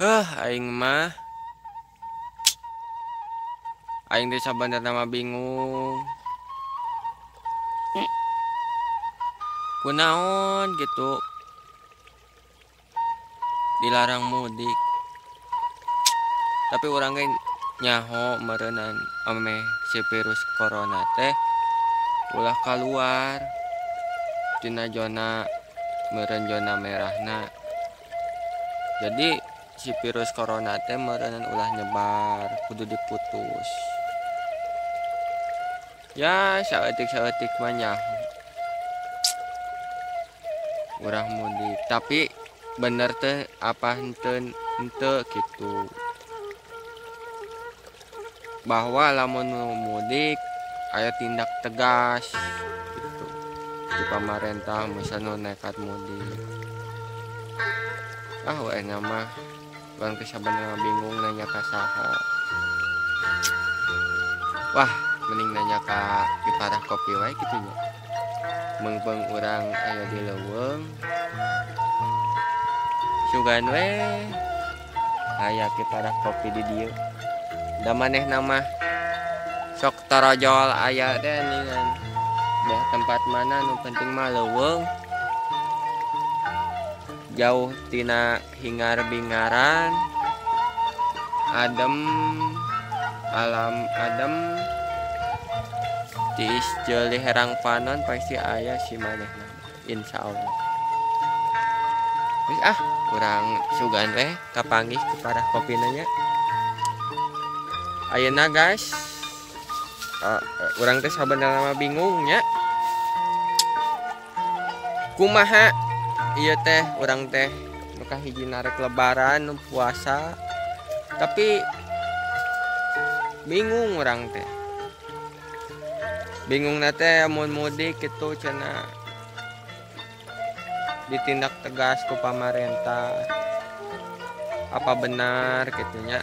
Aing mah aing teh sabenerna mah bingung. Kunaon gitu dilarang mudik. Tapi urang ge nyaho meureunnan ame si virus corona teh ulah kaluar tina zona meureun zona merahna. Jadi si virus corona teh meureunnan ulah nyebar kudu diputus. Ya saeutik-saeutik mah nyaho urang mudik. Tapi bener teh apa henteu gitu. Bahwa lamun mudik aya tindak tegas gitu di pamarentah misalnya nekat mudik. We mah urang teh sabenerna bingung nanya ka saha. Wah, mending nanya ka Kiparah Kopi wae kitu nya. Meungpeung urang aya di leuweung. Sugan we aya Kiparah Kopi di dieu. Da manehna mah sok torojol aya teh ningan. Moh tempat mana nu penting mah leuweung. Jauh tina hingar-bingaran. Adem, alam adem. Tiis jeuli herang panon pasti aya si manehna. Insyaallah. Wis urang sugan we kapanggih Kiparah Kopina nya. Ayeuna guys, urang teh sabenerna mah bingung nya. Kumaha ieu teh urang teh nu kahiji narek lebaran nu puasa. Tapi bingung urang teh. Bingungna teh mun mudik kitu cenah ditindak tegas ku pamarentah. Apa benar kitunya?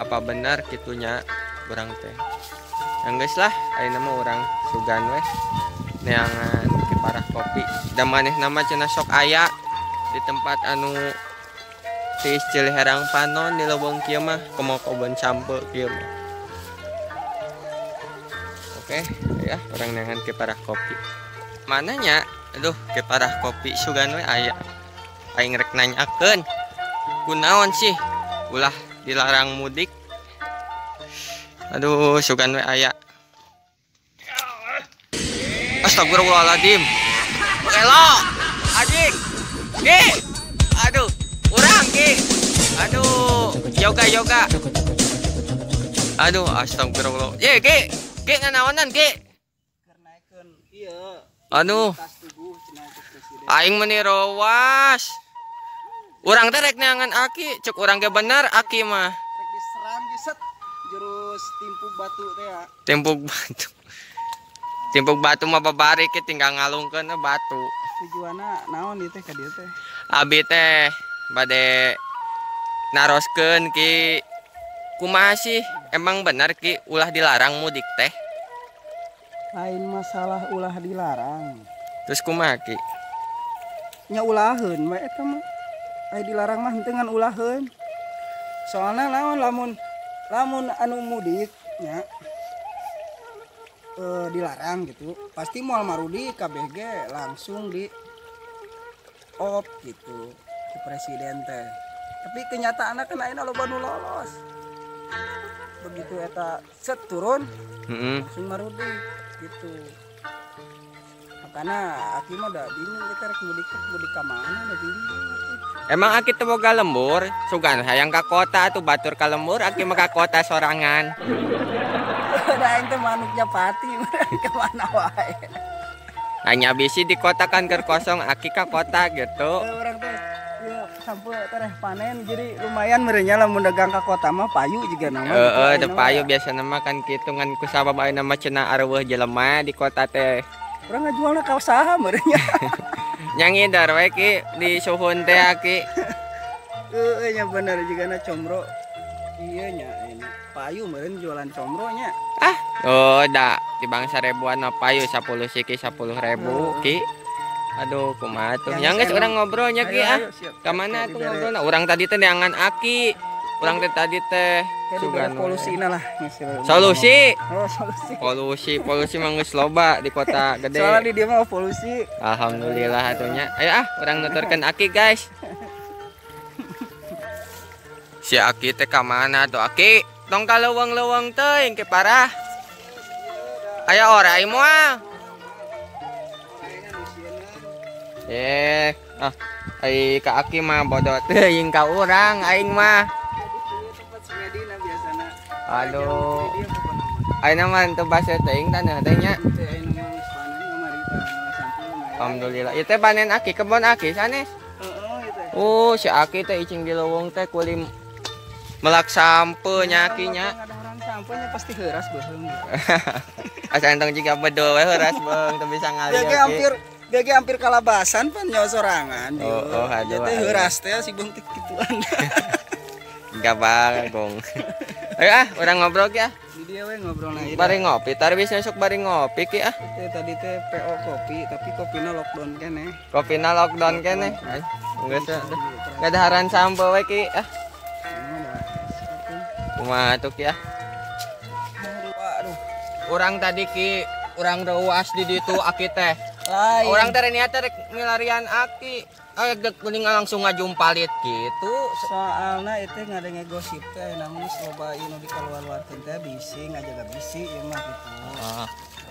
Apa benar kitunya urang teh. Yang geus lah ayeuna mah urang sugan we neangan Kiparah Kopi. Da manehna mah cenah sok aya di tempat anu tiis ceulih herang panon di leuweung kieu mah komo kebon sampe kieu mah. Oke, ya urang neangan Kiparah Kopi. Mananya? Aduh, Kiparah Kopi sugan we aya. Aing rek nanyakeun. Kunaon sih ulah dilarang mudik? Aduh, sugan we aya. Astagfirullahaladzim. Elo, anjing. Ki. Aduh, urang Ki. Aduh, yoga. Aduh, astagfirullah. Ye, Ki. Ki nganaonan Ki? Karnaekeun ieu. Aduh. Aing meni rowas. Urang teh rek neangan aki, cek urang ge bener aki mah. Rek diseram geset jurus timpuk batu teh ya. Timpuk batu mah babari ke tinggal ngalungkeun batu. Tujuanna naon ieu teh ka dieu teh? Abi teh bade naroskeun Ki. Kumaha sih? Emang bener Ki ulah dilarang mudik teh? Lain masalah ulah dilarang. Terus kumaha Ki? Nya ulaheun we eta mah. Aya dilarang mah henteu ngan ulaheun. Soalna naon lamun anu mudik nya dilarang gitu. Pasti moal marudi KBG langsung di op gitu ke presiden teh. Tapi kenyataanna kan ayeuna loba nu lolos. Begitu eta set turun langsung marudi gitu. Makanya aki mah da bingung kita rek mudik ka mana da bingung. Emang aki teu boga lembur, sugan hayang ka kota atuh batur ka lembur, aki mah ka kota sorangan. Da aing teh manuknya pati ke mana wae. Hanya bisi di kota kan keur kosong, aki ka kota gitu. Urang teh ieu sampe tereh panen jadi lumayan merenya lamun dagang ka kota mah payu juga nama. Teu payu biasana mah kan kitu ngan ku sabab ayeuna mah cenah areueuh jelema di kota teh. Urang ngajualna ka usaha merenya. Nyangidar we Ki di suhun teh Ki. Nya bener juga na comro. Iya nya ini payu meureun jualan comro nya. Da di bangsa ribuan mah payu 10 siki 10.000 Ki. Aduh, kumaha tuh. Yang Yang geus emang- urang ngobrolnya Ayo, ki ah. ayo, siap. Ka mana Kayak tuh dibere- ngobrolna? Urang tadi teh neangan Aki. Urang teh tadi teh kayak dibere sugan polusiina lah ngasih Solusi. oh solusi Polusi mah geus loba di kota gede. soalnya di dia mah polusi. Alhamdulillah atunya. Ayo ah, urang nuturkeun Aki, guys. Si Aki teh ka mana tuh Aki? Tong ka leuweung-leuweung teuing ke parah. Aya orai moal. Ai ka Aki mah bodoh teuing ka urang aing mah. Tempat si Medina biasana. Aduh. Ayeuna mah teu basa teuing taneuh teh nya. Teh aya nama geus panen kamari teh sampul. Alhamdulillah. Ieu teh panen Aki, kebon Aki sanes. Heeh itu. Si Aki teh icing di leuweung teh kulim melak sampe nya Aki nya. Ada orang sampelnya pasti heuras beuheung. Asa entong jiga bedol we heuras beung teu bisa ngali. Dia ge hampir kalabasan pan nyawa sorangan. Oh, aduh. Teh heuras teh si beungtik kituan. Enggak bagong. Ayo ah, urang ngobrol ki ah. Di dia we ngobrolna ieu. Bari ngopi, tar bisa esuk bari ngopi ki ah. Teh tadi teh PO kopi, tapi kopina lockdown keneh. Kopina lockdown kene. Ay, geus ngadaharan sampe we ki ah. Kumaha tuh ki ah. Aduh. Urang tadi ki, urang reuas di ditu Aki teh. Lain. Orang teh niat rek milarian Aki. Dek kuning langsung ngajumpalit gitu. Soalna itu ngadenge gosip teh namun loba ieu di kaluar-luarkeun teh bisi ngajaga bisi ieu mah gitu.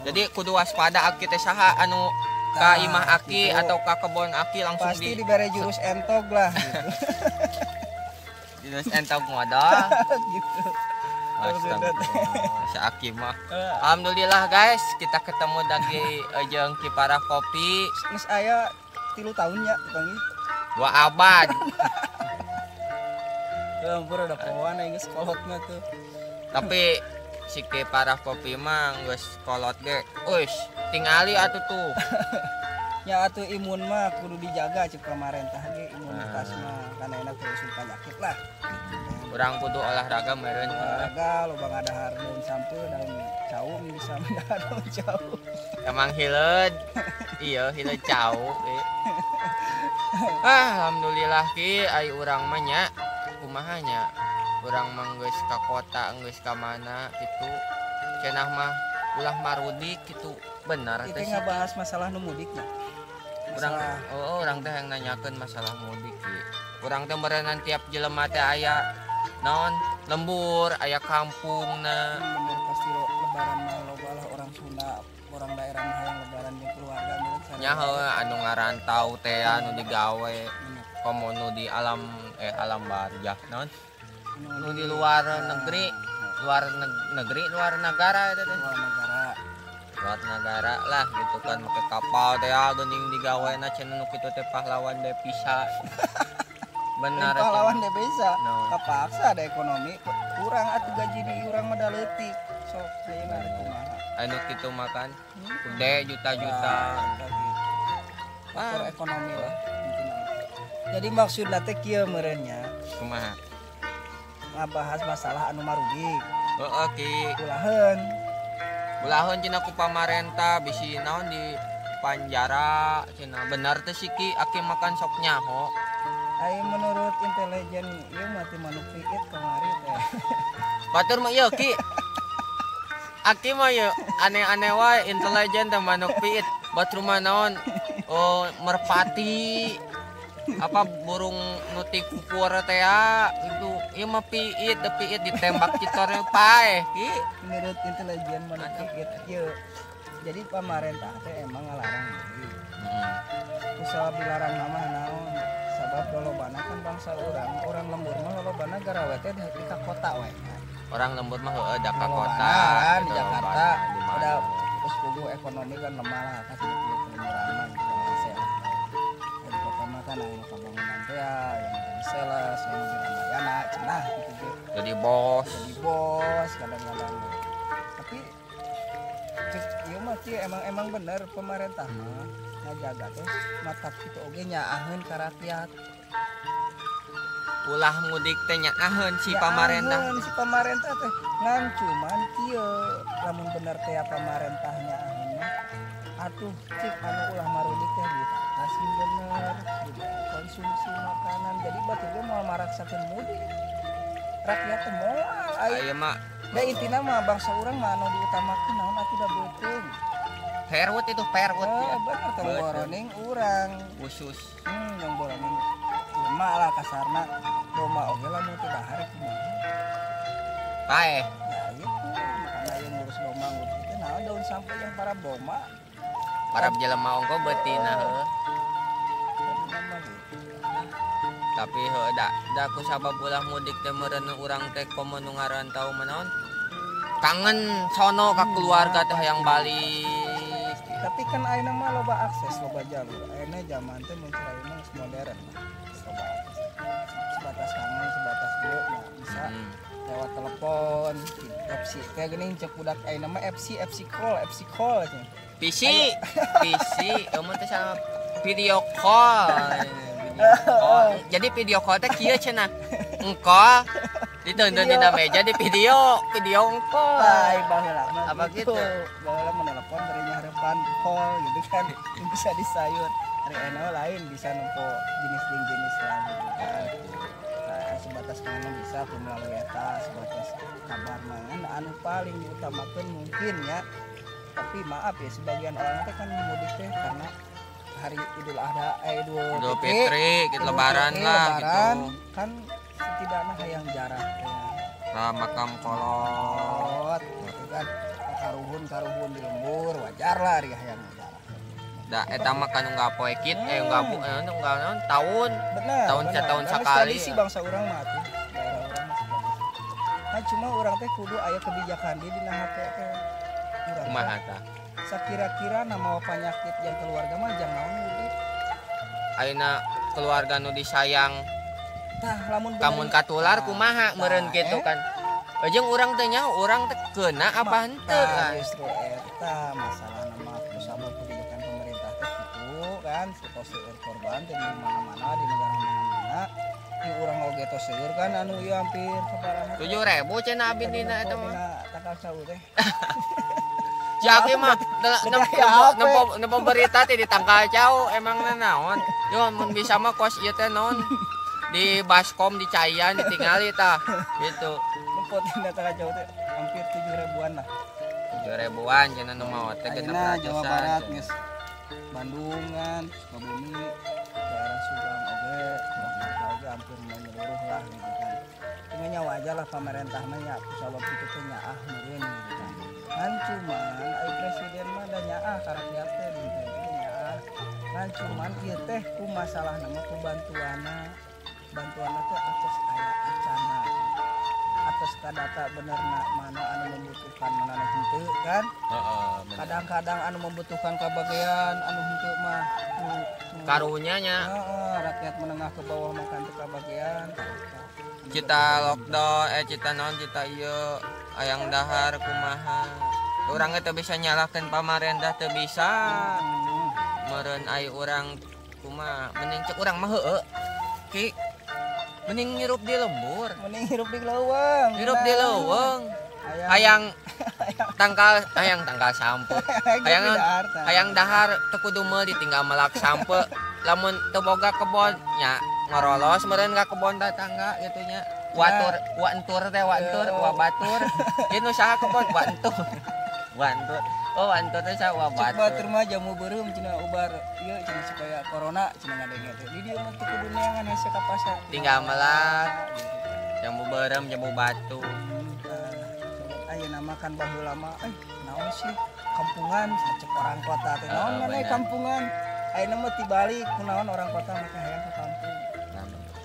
Jadi kudu waspada Aki teh saha anu ka imah Aki gitu. atau ka kebon Aki langsung Pasti dibere jurus entog lah gitu. Jurus entog modal. gitu. Astagfirullah. Si Aki mah. Alhamdulillah guys, kita ketemu lagi jeung Kiparah Kopi. Geus aya 3 tahun ya Bang. 2 abad. Ya ampun ada pohon geus kolotna tuh. Tapi si Kiparah Kopi mah geus kolot ge. Uish, tingali atuh tuh. Ya atuh imun mah kudu dijaga cek pamarentah ge imunitas mah kana enak terus penyakit lah. Urang kudu olahraga meureun. Olahraga loba ngadahar daun sampe daun caung bisa mendahar daun caung. Emang hileud. Iya, hileud cau. Alhamdulillah ki ai urang mah nya kumaha nya. Urang mah geus ka kota, geus ka mana kitu. Cenah mah ulah marudik kitu. Bener Kita teh. ngabahas masalah nu mudik ya. Urang teh yang nanyakeun masalah mudik ki. Urang teh berenan tiap jelema teh aya naon lembur, aya kampungna. Bener pasti lebaran mah loba lah orang Sunda, orang daerah mah yang lebaran jeung keluarga bener. Nya heuh anu ngarantau teh anu digawe komo nu di alam barjah naon nu di luar negeri, luar negara eta teh. Luar negara lah gitu kan make kapal teh geuning digaweana cenah nu kitu teh pahlawan devisa. Benar pahlawan deh bisa. No. Kapaksa ada ekonomi kurang atuh gaji di urang mah da leutik. Sok ayeuna rek kumaha. anu kitu makan gede juta-juta. Faktor ekonomi lah intina. Jadi maksudna teh kieu meureun nya. Kumaha? Ngabahas masalah anu marugi. Heeh ki. Kulahun Cenah ku pamarentah bisi naon di panjara cenah benar teh si Ki Aki makan sok nyaho. Ai menurut intelijen ieu mah teh manuk piit kamari teh. Batur mah ieu Ki. Aki mah ieu aneh-aneh wae intelijen teh manuk piit. Batur mah naon? Oh, merpati. Apa burung nutik kupur teh ya itu ieu mah piit, teu piit ditembak citornya paeh Ki. Menurut intelijen manuk piit ieu. Jadi pamarentah teh emang ngalarang mudik. Usaha dilarang nama naon? Sabab lolobana kan bangsa orang lembur mah lolobana garawe teh di kota we. Orang lembur mah heueuh da ka kota Kan di Jakarta di mana. udah terus kudu ekonomi kan lemah lah kan liburan mah gitu lah. Di kota mah kan aya kabangunan teh yang jadi sales, yang jadi mayana cenah gitu. Jadi bos. Jadi bos kadang-kadang. Tapi cek ieu mah emang bener pemerintah mah ngajaga teh mata kitu oge nyaaheun ka rakyat. Ulah mudik teh nyaaheun si pamarentah. Nyaaheun si pamarentah teh ngan cuman kieu lamun bener teh pamarentah nyaaheun mah atuh cik anu ulah marudik teh gitu. alimentasi bener, juga konsumsi makanan. Jadi batu ge mau maraksakeun mudik. Rakyat teh moal Aya mah da intina mah bangsa urang mah anu diutamakeun naon atuh da beuteung. Perwut itu perwut ya. Bener tong boroning urang. Khusus. Yang boroning lemah lah kasarna. Doma oge lamun teu dahar kumaha. Paeh. Ya gitu, makanya yang ngurus doma ngurus itu naon daun sampai yang para doma. Para jelema ongko beutina heuh. Nama gitu. Tapi heuh da ku sabab ulah mudik teh meureun urang teh komo nu ngarantau manaon. Kangen sono ka keluarga teh hayang balik. Tapi kan ayeuna mah loba akses, loba jalur. Ayeuna zaman teh muncul ayeuna geus modern. Loba akses. Sebatas kangen, sebatas dia nah, bisa lewat telepon, FC kayak gini cek budak ayeuna mah FC call aja. PC, eueuh teh sama video call. Jadi video call teh kieu cenah. Engko ditonton dina meja di video engko. Baik baheula mah. Apa gitu? Baheula menelepon bari nyarepan call gitu kan. Bisa disayur. Hari ayeuna lain bisa nempo jenis lain gitu kan. Nah, sebatas kangen bisa ku melalui eta sebatas kabar mangan anu paling diutamakeun mungkin ya. Tapi maaf ya sebagian orang teh kan mudik teh karena hari Idul Adha, Idul Fitri, gitu lebaran lah gitu. Kan setidaknya hayang jarak ya. Lah makam kolot. Gitu kan. Karuhun di lembur wajar lah ari hayang jarak. Da eta mah kan enggak poe kit enggak naon tahun. Bener. Tahun sakali. Tradisi bangsa urang mah tuh. Daerah urang mah tradisi. Nah cuma urang teh kudu aya kebijakan di dina hate teh. Kumaha tah? Sakira-kira nama penyakit yang keluarga mah jangan naon mudik. Ayeuna keluarga nu disayang Tah lamun kamun katular kumaha meureun kitu kan. Jeung urang teh nya urang teh keuna apa henteu kan. Justru eta masalah nama sabab kebijakan pemerintah teh kitu kan tos seueur korban teh di mana-mana di negara mana-mana. Di urang oge tos seueur kan anu ieu hampir sabaraha. 7.000 cenah abdi dina eta mah. Tanggal saeu teh. Jaki mah nempo berita teh di tangkal jauh emang naon. Yo mun bisa mah kos ieu teh naon di Baskom di Cayan ditingali tah gitu. Nempo dina tangkal jauh teh hampir 7.000-an lah. 7.000-an cenah nu mah teh Ayeuna Jawa Barat geus Bandungan, Sukabumi, daerah Subang oge, Jakarta oge hampir menyeluruh lah gitu kan. Tinggalnya wajar lah pemerintah mah nya sabab kitu teh nyaah meureun gitu kan. Kan cuman ai presiden mah da nyaah ka rakyat teh gitu nyaah. Kan cuman ieu teh ku masalah nama ku bantuanna teh atos aya acana. Atos kadata benerna mana anu membutuhkan mana anu henteu kan? Heeh. Kadang-kadang anu membutuhkan kabagian anu henteu mah Karunya nya rakyat menengah ke bawah makan teu kabagian. cita lockdown cita naon cita ieu hayang dahar kumaha. Urang teh bisa nyalahkeun pamarentah teu bisa. Meureun ai urang kumaha mending cek urang mah heueuh. Ki mending ngirup di lembur. Mending hirup di leuweung. Hirup di leuweung. Hayang tangkal sampe. Hayang dahar teu kudu meuli ditinggal melak sampe. Lamun teu boga kebon nya ngorolos meureun ka kebon tetangga gitu nya. Wa entur wa batur. Ieu saha kebon wa entur. Wa entur teh saha wa batur. Batur mah jamu beureum cenah ubar ieu cenah supaya corona cenah ngadenge teh. Di dieu mah teu kudu neangan hese ka pasar. Tinggal melak. Jamu beureum jamu batu. Ayeuna mah kan baheula mah naon sih kampungan cek orang kota teh naon maneh kampungan. Ayeuna mah tibalik kunaon orang kota mah hayang ka kampung.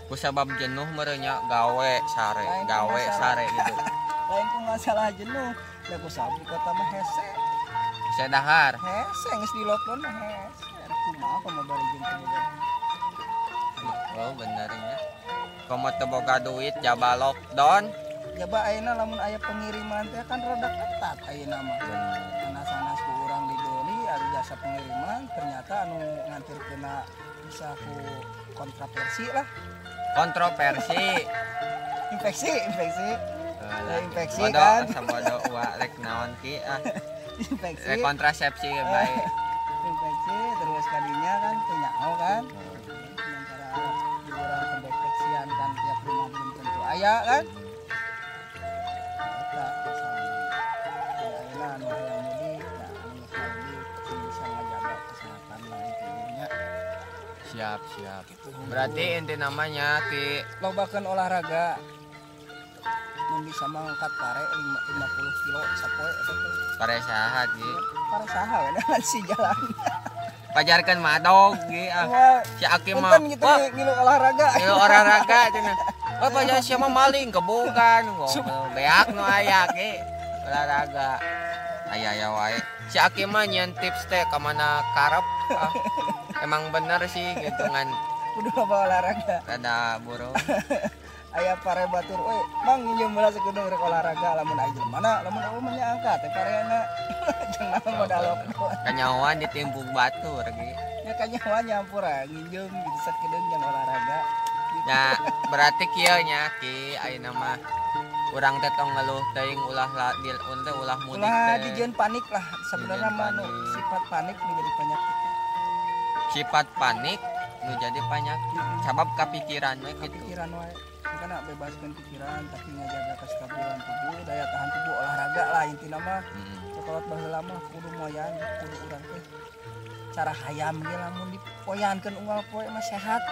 Ku sabab jenuh meureun nya gawe sare gitu. Lain ku masalah jenuh, da ku sabab di kota mah hese. Hese dahar. Hese geus di lockdown mah hese. Kumaha pamabari jeung teu. Oh bener nya. Komo teu boga duit jaba lockdown. Jaba ayeuna lamun aya pengiriman teh kan rada ketat ayeuna mah. Sanas-sanas ku urang dibeli ari jasa pengiriman ternyata anu ngantirkeunna bisa ku kontroversi lah. Kontroversi. Infeksi. Infeksi kan. kan. Sabodo rek naon ki Infeksi. kontrasepsi bae. Infeksi terus kadinya kan penyaho kan. Sementara alat di orang pendeteksian kan tiap rumah belum tentu aya kan. Eta misalnya. Ya ayeuna anu hayang mudik, nah anu geus mudik bisa ngajaga kesehatan lah intinya. Siap. Berarti inti namanya ki Lobakeun olahraga. Mun bisa mangkat pare 50 kilo sapoe eta teh. pare saha ki. Pare saha we nah si jalan. Pajarkan madog ge si Aki mah. Punten gitu ngilu olahraga. Ieu olahraga cenah. Oh pajar sia mah maling kebukan beak nu aya ge olahraga. Aya wae. Si Aki mah nyeun tips teh ka mana karep. Emang bener sih gitu ngan Kudu loba olahraga. rada burung. Aya pare batur, "Oi, Mang nginjem bola sakedeung rek olahraga lamun aya jelema lamun eueuh mah nya angkat teh pareana." Jeung naon modal lokon. Kanyawan ditimbuk batur ge. Ya kanyawa nyampur nginjem gitu sakedeung jang olahraga. Gitu. Ya berarti kieu nya ki ayeuna mah urang teh tong ngeluh teuing ulah ulah mudik Ulah teh. dijieun panik lah sebenarnya Dijieun mah nu panik. sifat panik menjadi penyakit. Sifat panik nu jadi penyakit. Sabab kapikiran we gitu. Pikiran wae. Makanya bebaskan pikiran tapi ngajaga kestabilan tubuh, daya tahan tubuh, olahraga lah intina mah. Sakolot baheula mah kudu moyan, kudu urang teh cara hayam ge lamun dipoyankeun unggal poe mah sehat.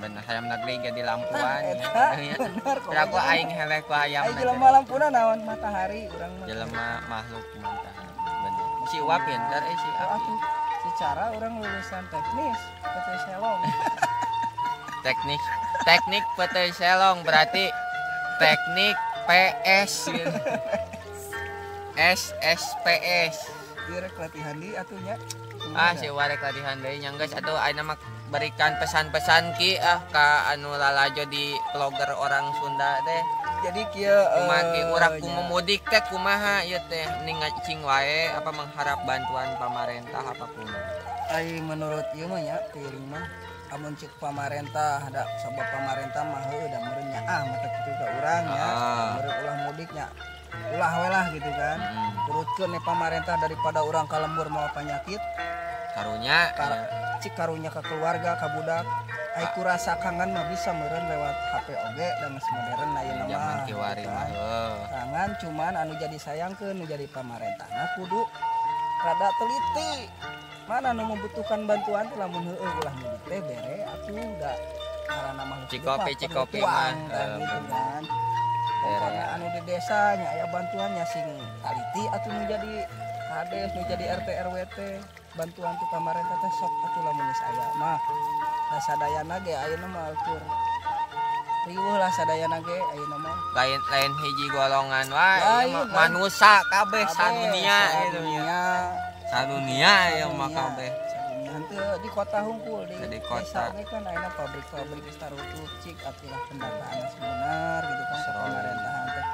Bener hayam negeri jadi lampuan ya. Eta bener kok. Kira aku aing heleh ku hayam Ai jelema lampuna naon matahari urang mah. jelema makhluk matahari. Bener. Si Uwa pinter si Oh, Aki. atuh secara orang lulusan teknis PT Selong. Teknik PT Selong berarti teknik PS gitu. SSPS. Ieu rek latihan di atunya. Si warek latihan deui nya geus atuh ayeuna mah berikan pesan-pesan ki ka anu lalajo di vlogger orang Sunda teh. Jadi kieu Kumaha ki urang mudik teh kumaha ieu teh mending ngacing wae apa mengharap bantuan pemerintah apa kumaha. ai menurut ieu mah nya teuing mah amun cek pamarentah ada sabab pamarentah mah heuh da meureun nya mata kitu ka urang nya meureun ulah mudik nya ulah we lah gitu kan turutkeun nih pamarentah daripada urang kalembur mau penyakit Karunya cik karunya ke keluarga ka budak ai kurasa kangen mah bisa meureun lewat HP oge dan geus modern ayeuna mah zaman kiwari gitu mah kan. Kangen cuman anu jadi sayangkeun nu jadi pamarentahna kudu rada teliti mana nu membutuhkan bantuan teh lamun heueuh ulah mudik teh bere atuh da ngaranna mah Cikopi mah gitu kan. Pokoknya anu di desa nya aya bantuannya sing taliti atuh nu jadi kades nu jadi RT RW teh bantuan ti pamarentah teh sok atuh lamun geus aya mah da sadayana ge ayeuna mah keur riweuh lah sadayana ge ayeuna mah lain hiji golongan wae manusia kabeh sadunia gitu nya. Sadunia ya mah kabeh. Sadunia henteu di kota hungkul di kota. Desa ge kan ayeuna pabrik-pabrik geus tarutup cik atulah pendataan sebenar gitu kan ke pemerintahan teh.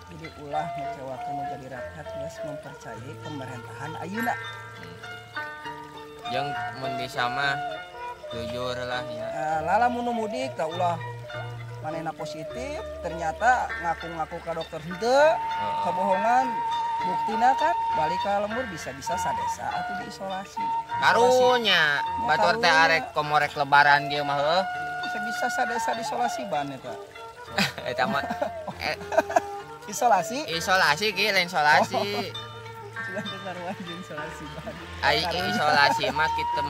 Jadi ulah ngecewakeun nu jadi rakyat geus mempercayai pemerintahan ayeuna. Jeung mun bisa mah jujur lah ya. Lamun nu mudik tah ulah manehna positif ternyata ngaku-ngaku ka dokter henteu kebohongan buktina kan balik ka lembur bisa-bisa sadesa atau diisolasi Karunya batur teh arek komorek lebaran ge mah heuh. Bisa-bisa sadesa diisolasi ban eta. Eta mah isolasi ki lain isolasi. Sudah dengar wajib isolasi ban. Ai isolasi mah kita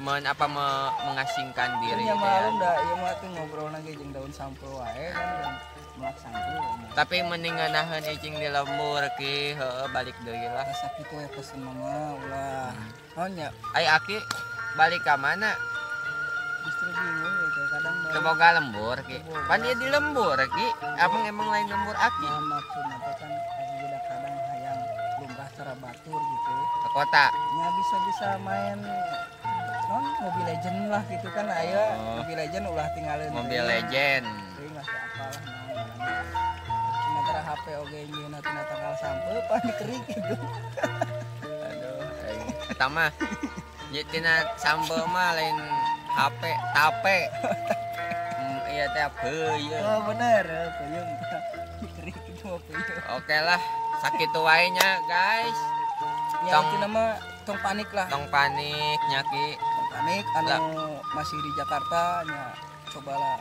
mengasingkan diri. Ya malum dah ieu mah teh ngobrolna ge jeung daun sampul wae kan melak sampul. Tapi mending ngeunaheun icing di lembur ki heueuh balik deui lah. Asa kitu we pesen mah ulah. Naon nya? Ai Aki balik ka mana? Justru bingung gitu kadang Teu boga lembur ki. Pan ieu di lembur ki. Emang lain lembur Aki. Nah, maksudna teh kan aya budak kadang hayang lumrah cara batur gitu. Ke kota. Ya bisa main Mobile Legend lah gitu kan aya Mobile Legend ulah tinggalin Mobile Legend. Teuing lah apalah naon. Sementara HP oge nyeuna tina tanggal sampai pan dikerik gitu. Aduh, eta mah tina sambel mah lain HP, tape. Iya teh peuyeung. Oh bener, peuyeung dikerik itu mah peuyeung. Oke lah, sakitu wae nya guys. Ya intina mah tong panik lah. Tong panik nya ki. panik anu masih di Jakarta nya cobalah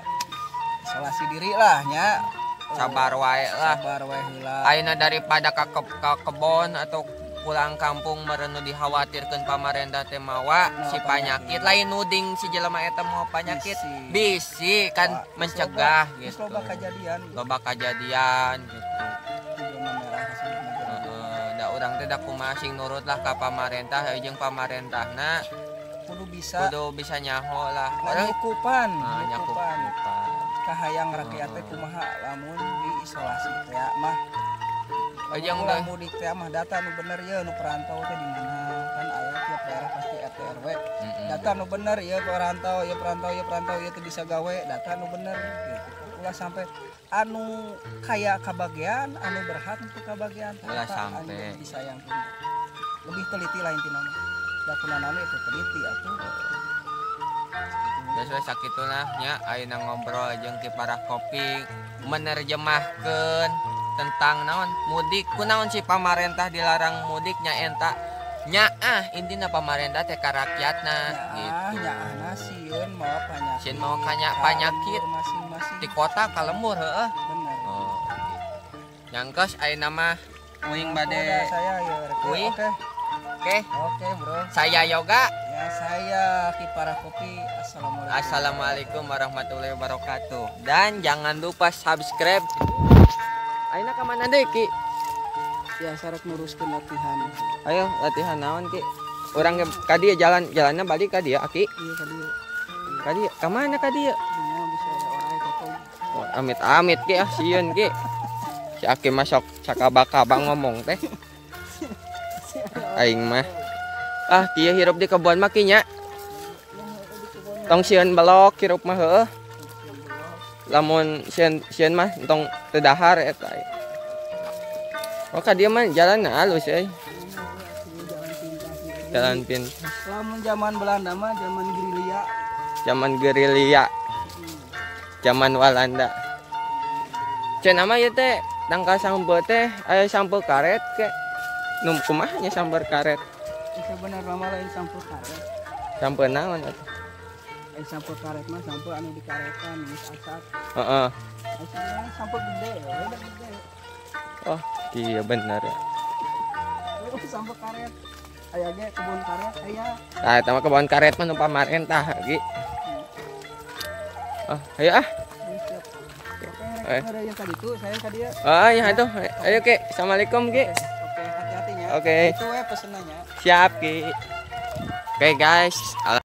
isolasi diri lah nya. Sabar wae lah. Sabar wae heula. Ayeuna daripada ka kebon atau pulang kampung merenu dikhawatirkeun pamarentah teh mawa si penyakit lain nuding si jelema eta mau penyakit bisi kan mencegah gitu. Loba kejadian. Loba kejadian gitu. Zona merah Da urang teh da kumaha sing nurut lah ka pamarentah jeung pamarentahna kudu bisa nyaho lah. Orang nyakupan. nyakupan. Kahayang rakyat teh kumaha lamun diisolasi teh mah. Jeung ulah mudik teh mah data nu bener ye nu perantau teh di mana kan aya tiap daerah pasti RT RW. Data nu bener ye perantau ye teh bisa gawe data nu bener gitu. Ulah sampai anu kaya kabagian anu berhak untuk kabagian ulah sampai disayangkeun. Lebih teliti lah intina mah. Da kunanaon itu teliti atuh. Biasa sakituna nya ayeuna ngobrol jeung Ki Parah Kopi menerjemahkeun tentang naon mudik kunaon si pamarentah dilarang mudik nya eta nya intina pamarentah teh ka rakyatna gitu. Nya sieun mawa penyakit. Sieun mawa penyakit masing-masing di kota kalembur heueuh. Bener. Oh. Nyangkos ayeuna mah uing bade saya ya. Oke, Bro. Saya Yoga. Ya, saya Ki Parah Kopi. Assalamualaikum warahmatullahi wabarakatuh. Dan jangan lupa subscribe. Ayeuna ka mana deui Ki? Ya, sarak nguruskeun latihan. Ayo latihan naon Ki? Urang ka dieu jalanna balik ka dieu Aki. Iya ka dieu. Ka dieu ka mana ka dieu? Dinya bisa orang potong. Oh, amit-amit Ki sieun Ki. Si Aki masuk sakaba-kaba ngomong teh. Aing mah kieu hirup di kebon mah Ki nya. Tong sieun belok hirup mah heueuh. Lamun sieun mah tong teu dahar eta. Oh ka dieu mah jalanna halus euy. Jalan pintas. Lamun zaman Belanda mah zaman gerilya. Zaman gerilya. Zaman Walanda. Cenah mah ieu teh tangka sambeut teh aya sampeu karet ke. Nu kumaha nya sambar karet? Sebenarnya mah lain sampeu karet. Sampeu naon atuh? Sampeu karet mah sampeu anu dikaretan geus asap. Heeh. Aslinya sampeu gede, udah gede. Oh, iya bener ya. Sampeu karet. Aya ge kebun karet aya. Tah eta mah kebun karet mah nu pamarentah Ki. Oh, ayo ah. Oke, ada yang tadi tuh, saya tadi ya. Oh, iya atuh. Ayo Ki. Assalamualaikum Ki. Oke, hati-hatinya. Oke. Itu ya pesenannya. Siap Ki. Oke guys.